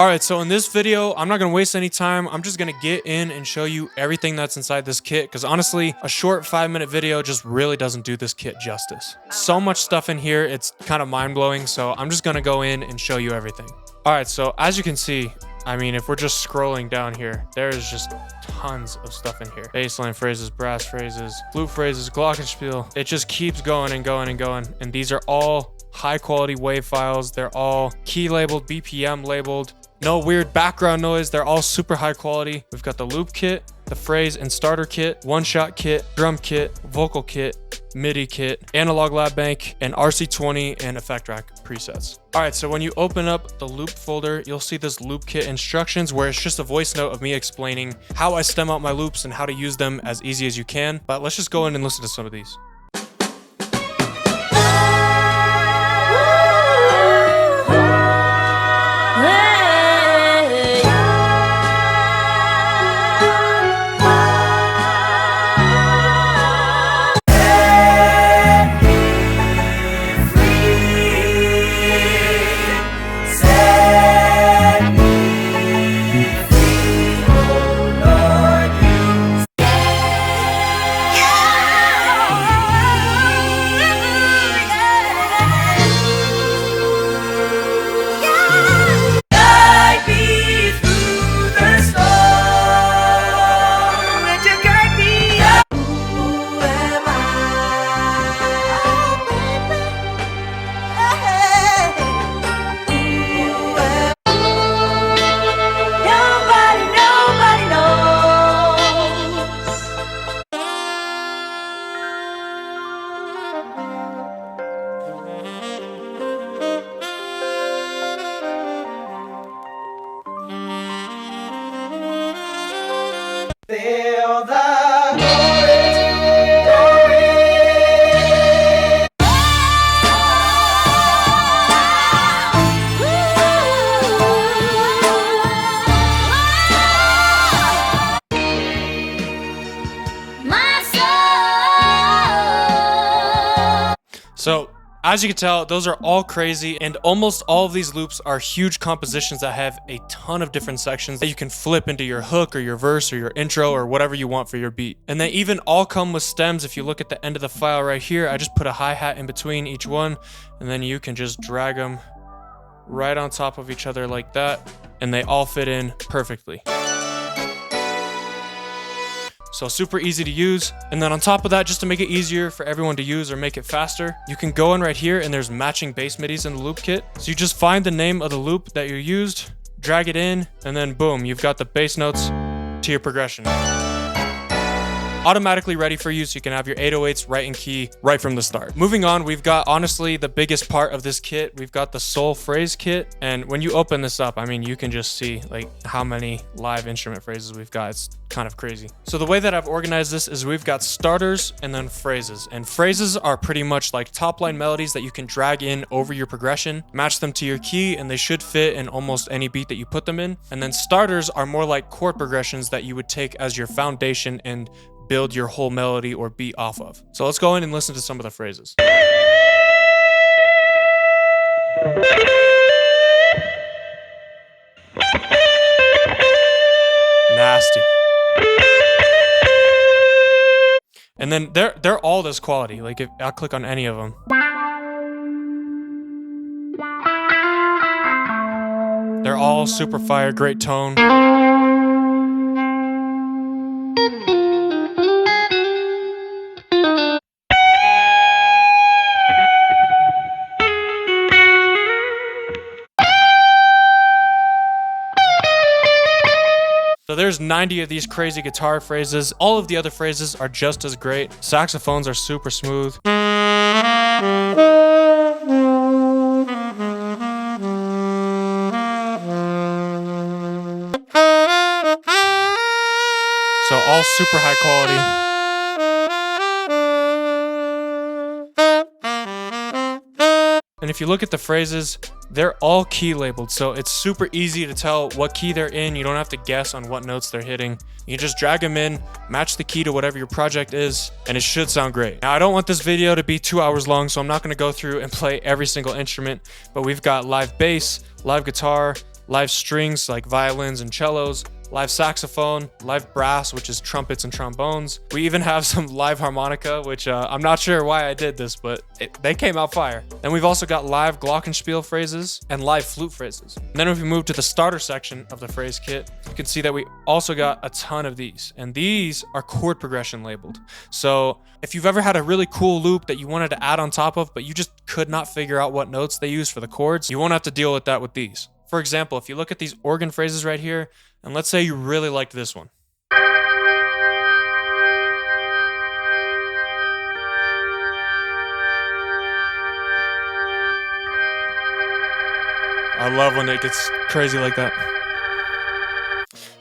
Alright, so in this video, I'm not going to waste any time. I'm just going to get in and show you everything that's inside this kit, because honestly, a short 5-minute video just really doesn't do this kit justice. So much stuff in here, it's kind of mind-blowing, so I'm just going to go in and show you everything. Alright, so as you can see, I mean, if we're just scrolling down here, there's just tons of stuff in here. Bassline phrases, brass phrases, flute phrases, glockenspiel. It just keeps going and going and going, and these are all high quality wave files. They're all key labeled, BPM labeled. No weird background noise. They're all super high quality. We've got the loop kit, the phrase and starter kit, one-shot kit, drum kit, vocal kit, MIDI kit, analog lab bank, and RC20 and effect rack presets. All right, so when you open up the loop folder, you'll see this loop kit instructions where it's just a voice note of me explaining how I stem out my loops and how to use them as easy as you can. But let's just go in and listen to some of these. Feel the glory. So as you can tell, those are all crazy, and almost all of these loops are huge compositions that have a ton of different sections that you can flip into your hook or your verse or your intro or whatever you want for your beat. And they even all come with stems. If you look at the end of the file right here, I just put a hi-hat in between each one, and then you can just drag them right on top of each other like that, and they all fit in perfectly. So super easy to use. And then on top of that, just to make it easier for everyone to use or make it faster, you can go in right here and there's matching bass midis in the loop kit. So you just find the name of the loop that you used, drag it in, and then boom, you've got the bass notes to your progression. Automatically ready for you, so you can have your 808s right in key right from the start. Moving on, we've got honestly the biggest part of this kit. We've got the soul phrase kit, and when you open this up, I mean, you can just see like how many live instrument phrases we've got. It's kind of crazy. So the way that I've organized this is we've got starters and then phrases, and phrases are pretty much like top line melodies that you can drag in over your progression, match them to your key, and they should fit in almost any beat that you put them in. And then starters are more like chord progressions that you would take as your foundation and build your whole melody or beat off of. So let's go in and listen to some of the phrases. Nasty. And then they're all this quality. Like if I'll click on any of them, they're all super fire, great tone. So there's 90 of these crazy guitar phrases. All of the other phrases are just as great. Saxophones are super smooth. So all super high quality. And if you look at the phrases, they're all key labeled, so it's super easy to tell what key they're in. You don't have to guess on what notes they're hitting. You just drag them in, match the key to whatever your project is, and it should sound great. Now, I don't want this video to be 2 hours long, so I'm not going to go through and play every single instrument, but we've got live bass, live guitar, live strings like violins and cellos, live saxophone, live brass, which is trumpets and trombones. We even have some live harmonica, which I'm not sure why I did this, but they came out fire. And we've also got live glockenspiel phrases and live flute phrases. And then if we move to the starter section of the phrase kit, you can see that we also got a ton of these. And these are chord progression labeled. So if you've ever had a really cool loop that you wanted to add on top of, but you just could not figure out what notes they use for the chords, you won't have to deal with that with these. For example, if you look at these organ phrases right here, and let's say you really liked this one. I love when it gets crazy like that.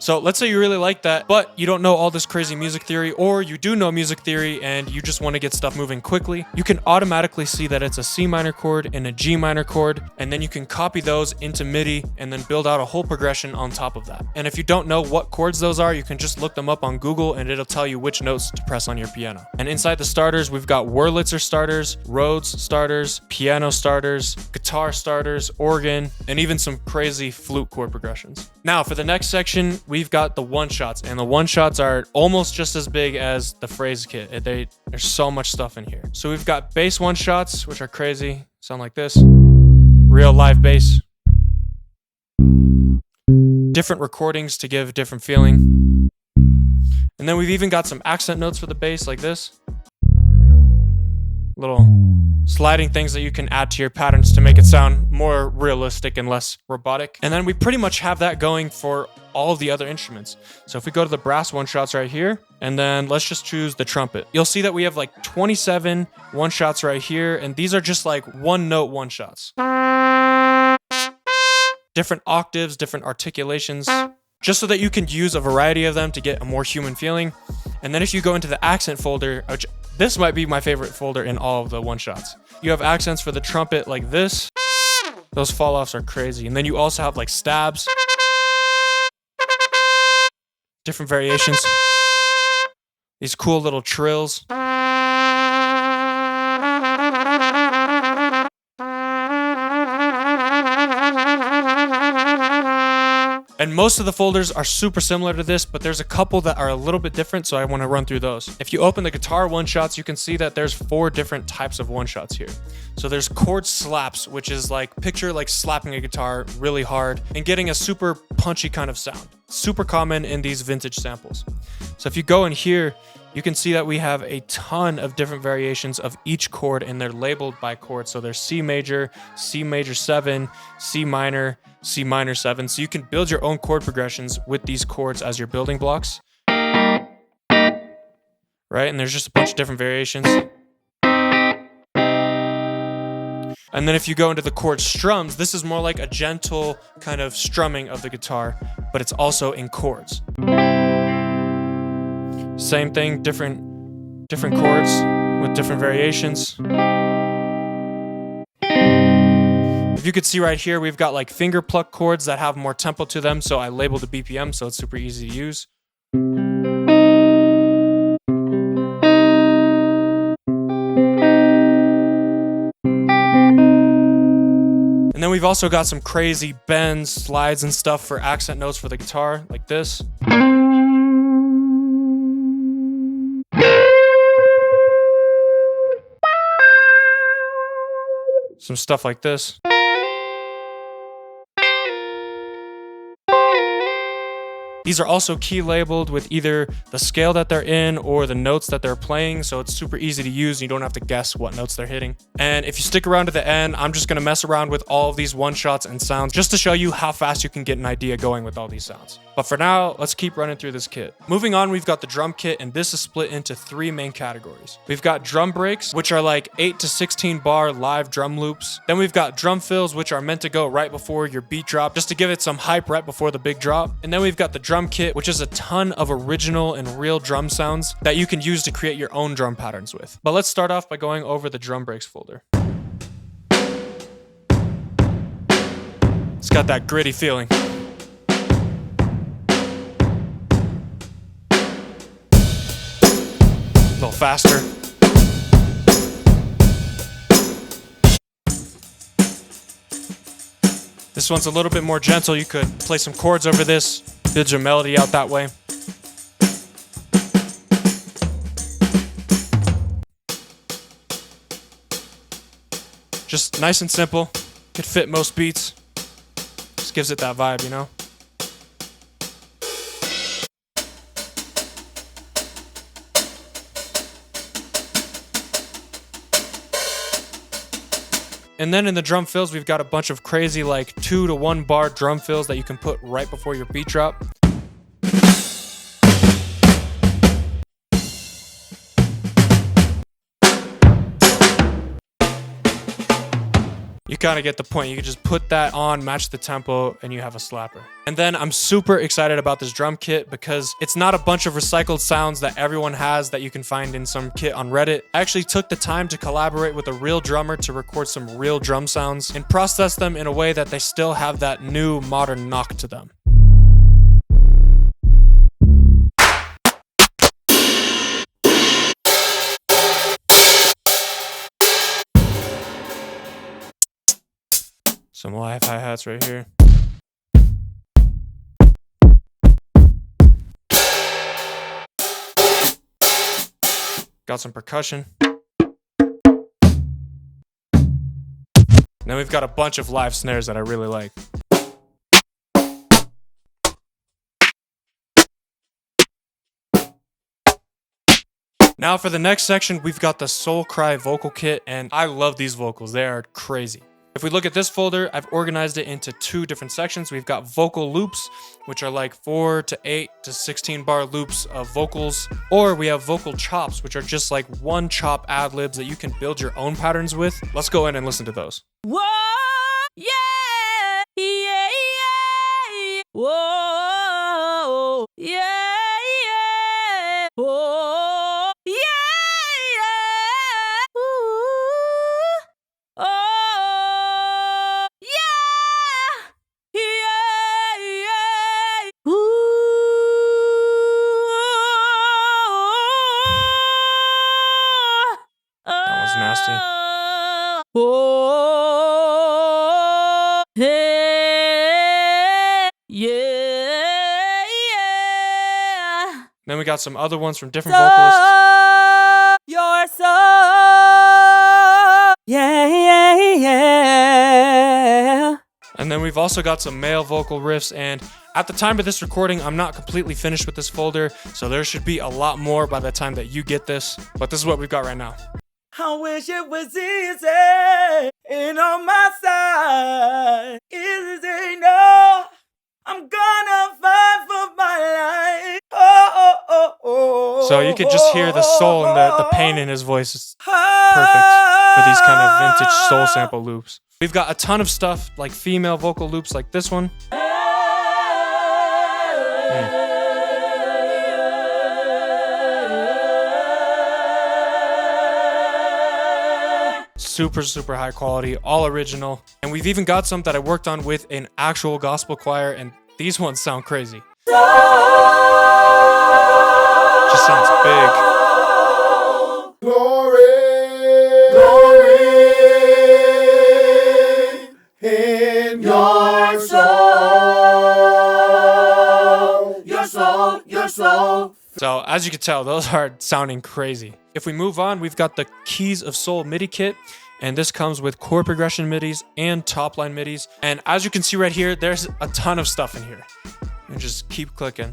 So let's say you really like that, but you don't know all this crazy music theory, or you do know music theory and you just want to get stuff moving quickly. You can automatically see that it's a C minor chord and a G minor chord, and then you can copy those into MIDI and then build out a whole progression on top of that. And if you don't know what chords those are, you can just look them up on Google and it'll tell you which notes to press on your piano. And inside the starters, we've got Wurlitzer starters, Rhodes starters, piano starters, guitar starters, organ, and even some crazy flute chord progressions. Now for the next section, we've got the one-shots, and the one-shots are almost just as big as the phrase kit. There's so much stuff in here. So we've got bass one-shots, which are crazy, sound like this. Real live bass. Different recordings to give a different feeling. And then we've even got some accent notes for the bass, like this. Little sliding things that you can add to your patterns to make it sound more realistic and less robotic. And then we pretty much have that going for all of the other instruments. So if we go to the brass one-shots right here, and then let's just choose the trumpet, you'll see that we have like 27 one-shots right here, and these are just like one-note one-shots. Different octaves, different articulations, just so that you can use a variety of them to get a more human feeling. And then if you go into the accent folder, which this might be my favorite folder in all of the one-shots, you have accents for the trumpet like this. Those fall-offs are crazy. And then you also have like stabs, different variations, these cool little trills. And most of the folders are super similar to this, but there's a couple that are a little bit different, so I want to run through those. If you open the guitar one-shots, you can see that there's 4 different types of one-shots here. So there's chord slaps, which is like, picture like slapping a guitar really hard and getting a super punchy kind of sound. Super common in these vintage samples. So if you go in here, you can see that we have a ton of different variations of each chord, and they're labeled by chord. So there's C major 7, C minor 7. So you can build your own chord progressions with these chords as your building blocks. Right? And there's just a bunch of different variations. And then if you go into the chord strums, this is more like a gentle kind of strumming of the guitar, but it's also in chords. Same thing, different chords with different variations. If you could see right here, we've got like finger pluck chords that have more tempo to them, so I labeled the BPM, so it's super easy to use. And then we've also got some crazy bends, slides, and stuff for accent notes for the guitar, like this. Some stuff like this. These are also key labeled with either the scale that they're in or the notes that they're playing, so it's super easy to use. You don't have to guess what notes they're hitting. And if you stick around to the end, I'm just gonna mess around with all of these one-shots and sounds just to show you how fast you can get an idea going with all these sounds. But for now, let's keep running through this kit. Moving on, we've got the drum kit, and this is split into 3 main categories. We've got drum breaks, which are like 8 to 16 bar live drum loops. Then we've got drum fills, which are meant to go right before your beat drop, just to give it some hype right before the big drop. And then we've got the drum kit, which is a ton of original and real drum sounds that you can use to create your own drum patterns with. But let's start off by going over the drum breaks folder. It's got that gritty feeling. A little faster. This one's a little bit more gentle. You could play some chords over this, build your melody out that way. Just nice and simple. Could fit most beats. Just gives it that vibe, you know? And then in the drum fills, we've got a bunch of crazy like 2 to 1 bar drum fills that you can put right before your beat drop. You kind of get the point. You can just put that on, match the tempo, and you have a slapper. And then I'm super excited about this drum kit because it's not a bunch of recycled sounds that everyone has that you can find in some kit on Reddit. I actually took the time to collaborate with a real drummer to record some real drum sounds and process them in a way that they still have that new modern knock to them. Some live hi-hats right here. Got some percussion. Then we've got a bunch of live snares that I really like. Now for the next section, we've got the Soul Cry vocal kit, and I love these vocals. They are crazy. If we look at this folder, I've organized it into 2 different sections. We've got vocal loops, which are like 4 to 8 to 16 bar loops of vocals. Or we have vocal chops, which are just like 1 chop ad-libs that you can build your own patterns with. Let's go in and listen to those. Whoa, yeah, yeah, yeah. Whoa, yeah, yeah. Whoa, yeah, yeah. Ooh, oh, yeah, yeah, yeah. Ooh, That was nasty. Oh, hey, yeah, yeah. Then we got some other ones from different vocalists. Your soul, yeah, yeah, yeah. And then we've also got some male vocal riffs, and at the time of this recording, I'm not completely finished with this folder, so there should be a lot more by the time that you get this, but this is what we've got right now. I wish it was easy and on my side. Easy, no. I'm gonna fight for my life. Oh, oh, oh, oh. So you could just hear the soul and the pain in his voice. It's perfect for these kind of vintage soul sample loops. We've got a ton of stuff like female vocal loops like this one. Super, super high quality, all original. And we've even got some that I worked on with an actual gospel choir, and these ones sound crazy. Just sounds big. Glory, glory in your soul, your soul, your soul. So as you can tell, those are sounding crazy. If we move on, we've got the Keys of Soul MIDI kit, and this comes with chord progression MIDIs and top line MIDIs. And as you can see right here, there's a ton of stuff in here. And just keep clicking.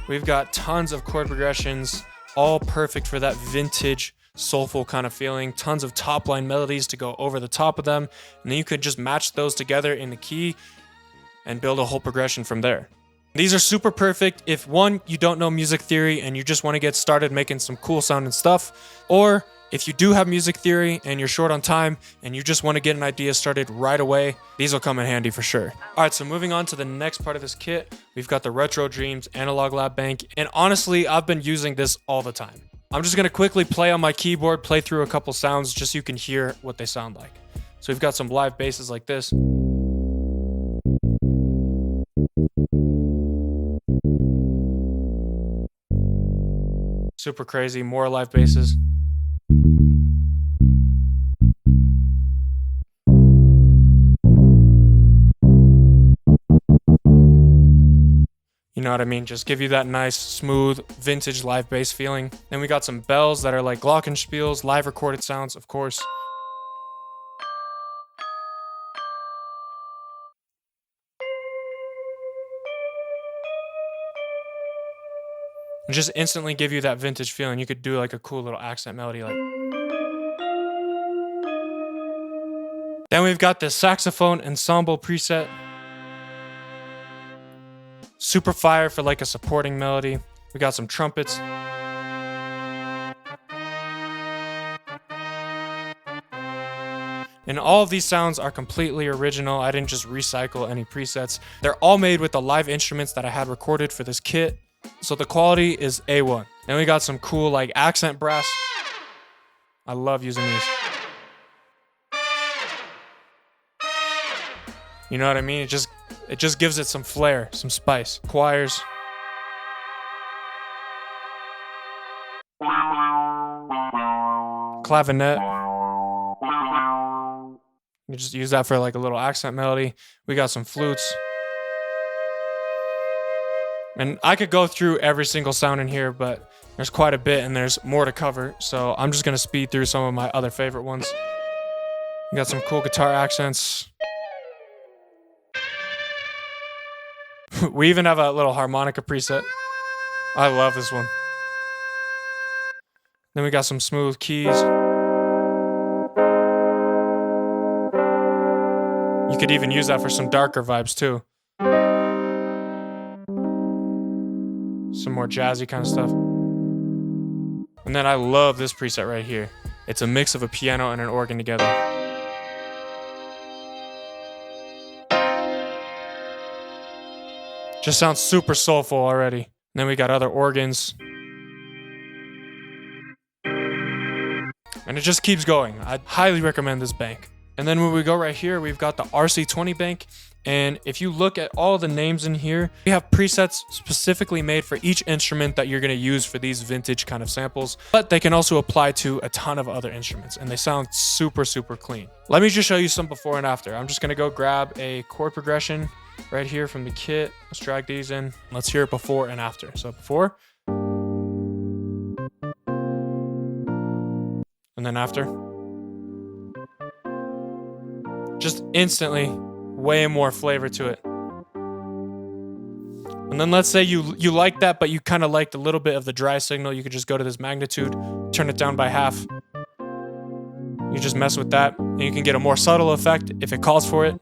We've got tons of chord progressions, all perfect for that vintage, soulful kind of feeling. Tons of top line melodies to go over the top of them. And then you could just match those together in the key and build a whole progression from there. These are super perfect if, one, you don't know music theory and you just want to get started making some cool sounding stuff, or if you do have music theory and you're short on time and you just want to get an idea started right away, these will come in handy for sure. All right, so moving on to the next part of this kit, we've got the Retro Dreams Analog Lab Bank, and honestly, I've been using this all the time. I'm just going to quickly play on my keyboard, play through a couple sounds just so you can hear what they sound like. So we've got some live basses like this. Super crazy, more live basses. You know what I mean? Just give you that nice, smooth, vintage live bass feeling. Then we got some bells that are like glockenspiels, live recorded sounds, of course. And just instantly give you that vintage feeling. You could do like a cool little accent melody like. Then we've got this saxophone ensemble preset. Super fire for like a supporting melody. We got some trumpets. And all of these sounds are completely original. I didn't just recycle any presets. They're all made with the live instruments that I had recorded for this kit. So the quality is A1. Then we got some cool like accent brass. I love using these. You know what I mean? It just gives it some flair, some spice. Choirs. Clavinet. You just use that for like a little accent melody. We got some flutes. And I could go through every single sound in here, but there's quite a bit and there's more to cover. So I'm just gonna speed through some of my other favorite ones. We got some cool guitar accents. We even have a little harmonica preset. I love this one. Then we got some smooth keys. You could even use that for some darker vibes too. Some more jazzy kind of stuff. And then I love this preset right here. It's a mix of a piano and an organ together. Just sounds super soulful already. And then we got other organs. And it just keeps going. I'd highly recommend this bank. And then when we go right here, we've got the RC20 bank. And if you look at all the names in here, we have presets specifically made for each instrument that you're going to use for these vintage kind of samples. But they can also apply to a ton of other instruments. And they sound super, super clean. Let me just show you some before and after. I'm just going to go grab a chord progression right here from the kit. Let's drag these in. Let's hear it before and after. So before. And then after. Just instantly way more flavor to it. And then let's say you like that, but you kind of liked a little bit of the dry signal. You could just go to this magnitude, turn it down by half. You just mess with that, and you can get a more subtle effect if it calls for it.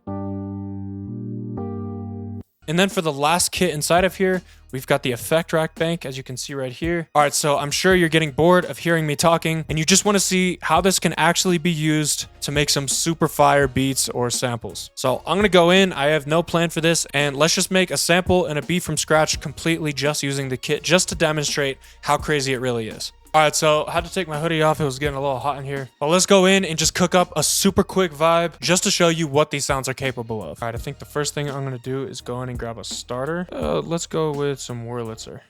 And then for the last kit inside of here, we've got the effect rack bank, as you can see right here. All right, so I'm sure you're getting bored of hearing me talking, and you just want to see how this can actually be used to make some super fire beats or samples. So I'm going to go in. I have no plan for this, and let's just make a sample and a beat from scratch completely just using the kit, just to demonstrate how crazy it really is. All right, so I had to take my hoodie off. It was getting a little hot in here. But let's go in and just cook up a super quick vibe just to show you what these sounds are capable of. All right, I think the first thing I'm going to do is go in and grab a starter. Let's go with some Wurlitzer.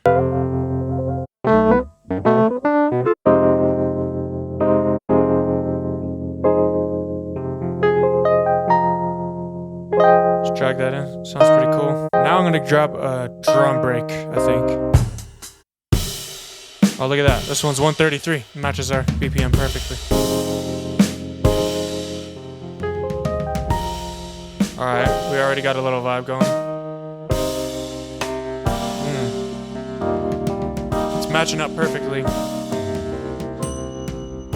Just drag that in. Sounds pretty cool. Now I'm going to grab a drum break, I think. Oh, look at that. This one's 133. Matches our BPM perfectly. Alright, we already got a little vibe going. It's matching up perfectly.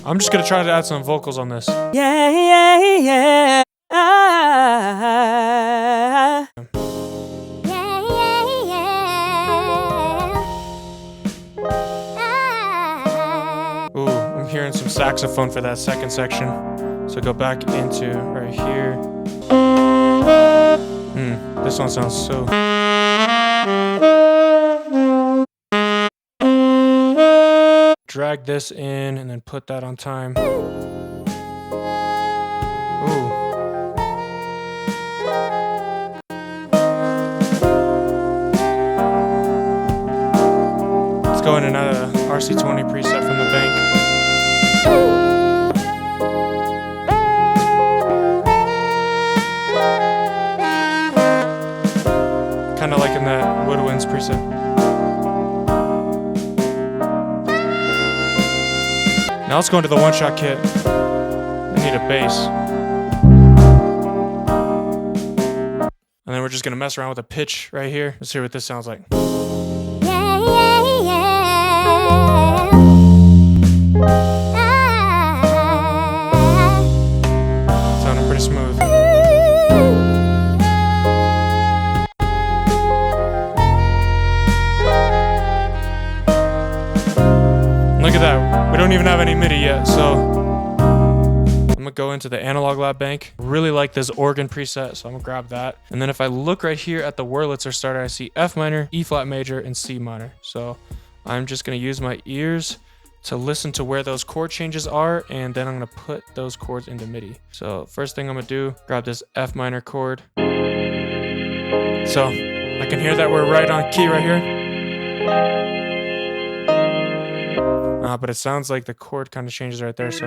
I'm just gonna try to add some vocals on this. Yeah, yeah, yeah. Ooh, I'm hearing some saxophone for that second section. So go back into right here. This one sounds so... Drag this in and then put that on time. Ooh. Let's go in and add a RC20 preset from the bank. Kind of like in that Woodwinds preset. Now let's go into the one-shot kit. I need a bass. And then we're just gonna mess around with a pitch right here. Let's hear what this sounds like. Sounding pretty smooth. Look at that. We don't even have any MIDI yet, so I'm gonna go into the Analog Lab bank. Really like this organ preset, so I'm gonna grab that. And then if I look right here at the Wurlitzer starter, I see F minor, E flat major, and C minor. So I'm just gonna use my ears to listen to where those chord changes are, and then I'm gonna put those chords into MIDI. So first thing I'm gonna do, grab this F minor chord. So I can hear that we're right on key right here. But it sounds like the chord kind of changes right there, so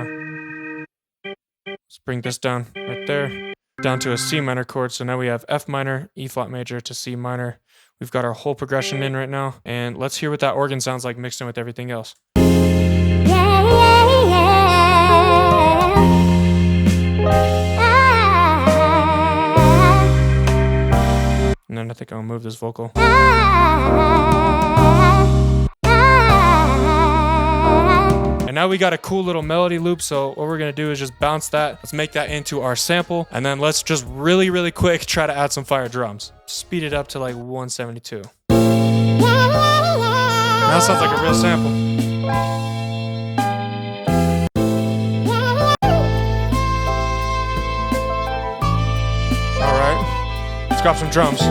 let's bring this down right there, down to a C minor chord. So now we have F minor, E flat major to C minor. We've got our whole progression in right now, and let's hear what that organ sounds like mixed in with everything else. And then I think I'll move this vocal. And now we got a cool little melody loop, so what we're gonna do is just bounce that. Let's make that into our sample, and then let's just really, really quick try to add some fire drums. Speed it up to like 172. Now it sounds like a real sample. Alright, let's grab some drums.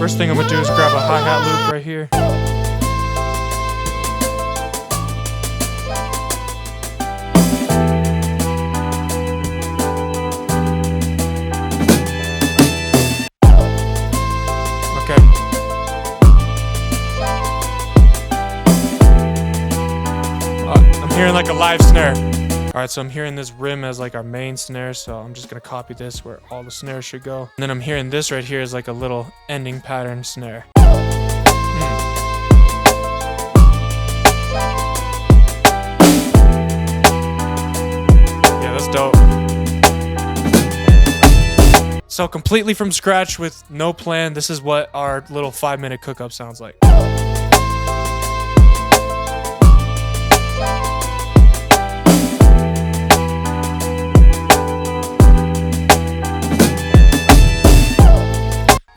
First thing I'm gonna do is grab a hi-hat loop right here. Hearing like a live snare. All right, so I'm hearing this rim as like our main snare, so I'm just gonna copy this where all the snares should go. And then I'm hearing this right here as like a little ending pattern snare. Yeah, that's dope. So completely from scratch with no plan, this is what our little 5-minute cook-up sounds like.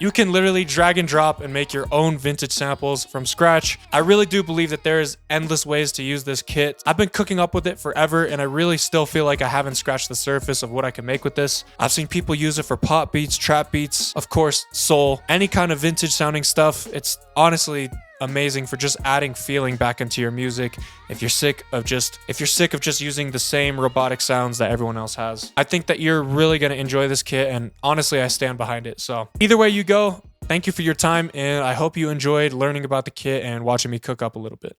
You can literally drag and drop and make your own vintage samples from scratch. I really do believe that there is endless ways to use this kit. I've been cooking up with it forever, and I really still feel like I haven't scratched the surface of what I can make with this. I've seen people use it for pop beats, trap beats, of course, soul, any kind of vintage sounding stuff. It's honestly amazing for just adding feeling back into your music if you're sick of just using the same robotic sounds that everyone else has. I think that you're really going to enjoy this kit, and honestly I stand behind it. So either way you go, thank you for your time, and I hope you enjoyed learning about the kit and watching me cook up a little bit.